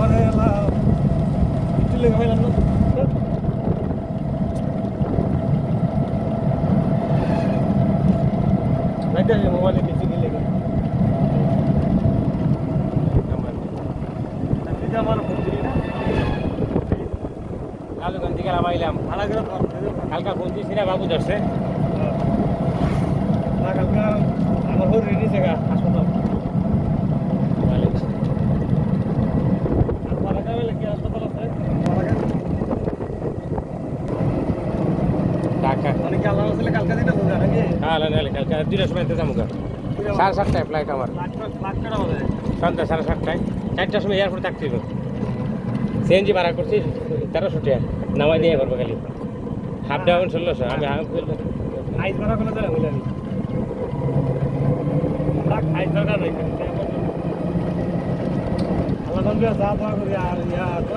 মানে একটু লেগে পাইলাম না রাইতে মোবাইলে কিছু কি লেগে আমার ফোন দিলি না কালুগঞ্জ থেকে নামাইলাম ভাড়া করে কালকা ফোন দিয়েছি না বাবু ধরছে না কালকে আমার ঘর রেডি জায়গা হাসপাতাল আর পাড়াকা বেলে কি হাসপাতাল আছে ঢাকা মানে কি আল্লাহ আসলে কালকে দিনে বুঝা নাকি হ্যাঁ কালকে 2টার সময় ইন্তজাম কর 7:30টায় ফ্লাইট আমার লাখ বাজে সন্ধ্যা 7:30টায় 4টার সময় এয়ারপোর্ট থাকতে হবে সিএনজি ভাড়া করছি 1300 টাকা নামাই দিয়ে করবো খালি হাফ ডাউন 1600 আমি হাফ আইস ভাড়া করে দেয় বলে আমি লাখ আইস ভাড়া নাই আল্লাহ নবী যা দোয়া করি আর ইয়া তো